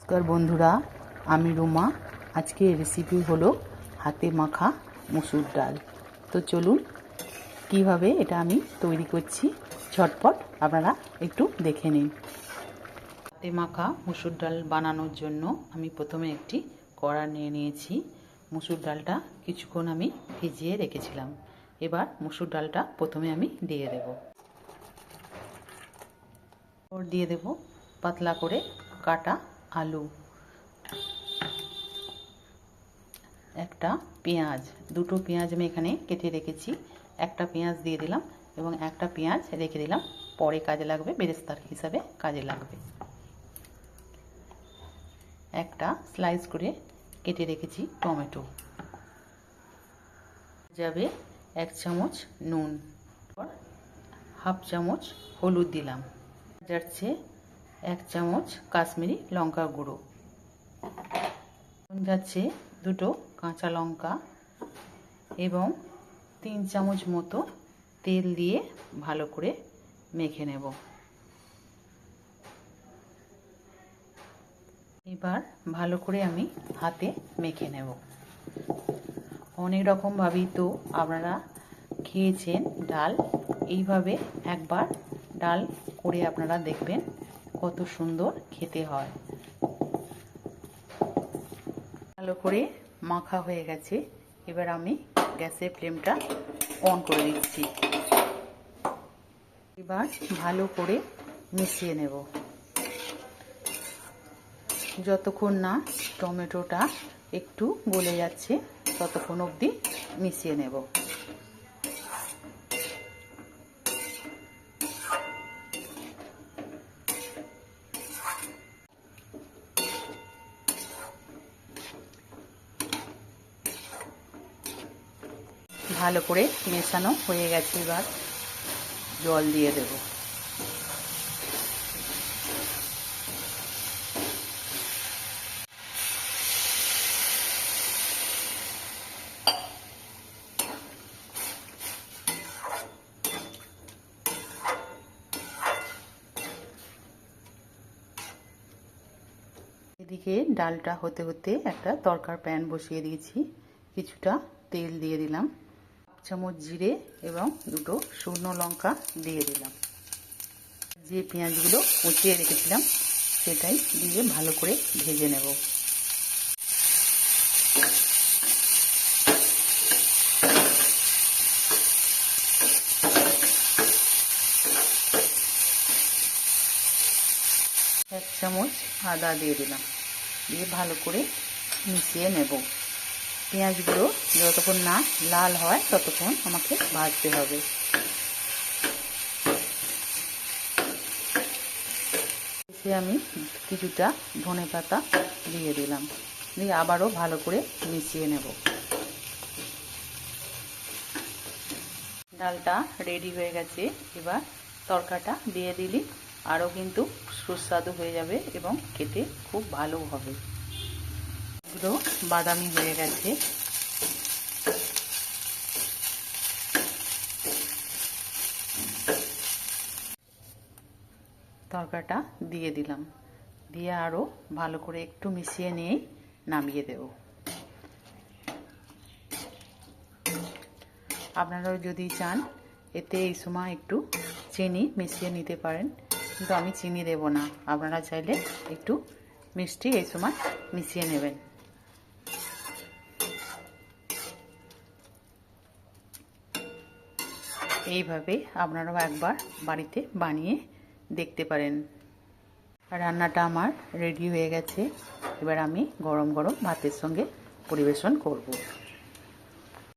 নমস্কার বন্ধুরা, আমি রুমা। আজকে রেসিপি হলো হাতে মাখা মসুর ডাল। তো চলুন কিভাবে এটা আমি তৈরি করছি ঝটপট আপনারা একটু দেখে নিন। হাতে মাখা মসুর ডাল বানানোর জন্য আমি প্রথমে একটি কড়া নিয়ে নিয়েছি। মসুর ডালটা কিছুক্ষণ আমি ভিজিয়ে রেখেছিলাম। এবার মসুর ডালটা প্রথমে আমি দিয়ে দেব। দিয়ে দেব পাতলা করে কাটা আলু, একটা পেঁয়াজ, দুটো পেঁয়াজ আমি এখানে কেটে রেখেছি। একটা পেঁয়াজ দিয়ে দিলাম এবং একটা পেঁয়াজ রেখে দিলাম, পরে কাজে লাগবে, বেরেস্তার হিসাবে কাজে লাগবে। একটা স্লাইস করে কেটে রেখেছি টমেটো, যাবে 1 চামচ নুন, হাফ চামচ হলুদ দিলাম, যাচ্ছে 1 চামচ কাশ্মীরি লঙ্কা গুঁড়ো, যাচ্ছে দুটো কাঁচা লঙ্কা এবং 3 চামচ মতো তেল দিয়ে ভালো করে মেখে নেব। এবার ভালো করে আমি হাতে মেখে নেব। অনেক রকমভাবেই তো আপনারা খেয়েছেন ডাল, এইভাবে একবার ডাল করে আপনারা দেখবেন কত সুন্দর খেতে হয়। ভালো করে মাখা হয়ে গেছে। এবার আমি গ্যাসের ফ্লেমটা অন করে দিচ্ছি। এবার ভালো করে মিশিয়ে নেব। যতক্ষণ না টমেটোটা একটু গলে যাচ্ছে ততক্ষণ অবধি মিশিয়ে নেব। ভালো করে মেশানো হয়ে গেছে। এবার জল দিয়ে দেব। এদিকে ডালটা হতে হতে একটা তরকার প্যান বসিয়ে দিয়েছি। কিছুটা তেল দিয়ে দিলাম, 1 চামচ জিরে এবং দুটো শুকনো লঙ্কা দিয়ে দিলাম। যে পেঁয়াজগুলো কুচিয়ে রেখেছিলাম সেটাই দিয়ে ভালো করে ভেজে নেব। এক চামচ আদা দিয়ে দিলাম, দিয়ে ভালো করে মিশিয়ে নেব। পেঁয়াজগুলো যতক্ষণ না লাল হয় ততক্ষণ আমাকে ভাজতে হবে। আমি কিছুটা ধনেপাতা দিয়ে দিলাম, দিয়ে আবারও ভালো করে মিশিয়ে নেব। ডালটা রেডি হয়ে গেছে। এবার তরকাটা দিয়ে দিলে আরও কিন্তু সুস্বাদু হয়ে যাবে এবং খেতে খুব ভালো হবে। এগুলো বাদামি হয়ে গেছে। তরকাটা দিয়ে দিলাম, দিয়ে আরও ভালো করে একটু মিশিয়ে নিয়েই নামিয়ে দেব। আপনারাও যদি চান এতে এই সময় একটু চিনি মিশিয়ে নিতে পারেন, কিন্তু আমি চিনি দেব না। আপনারা চাইলে একটু মিষ্টি এই সময় মিশিয়ে নেবেন। এইভাবে আপনারাও একবার বাড়িতে বানিয়ে দেখতে পারেন। রান্নাটা আমার রেডি হয়ে গেছে। এবার আমি গরম গরম ভাতের সঙ্গে পরিবেশন করব।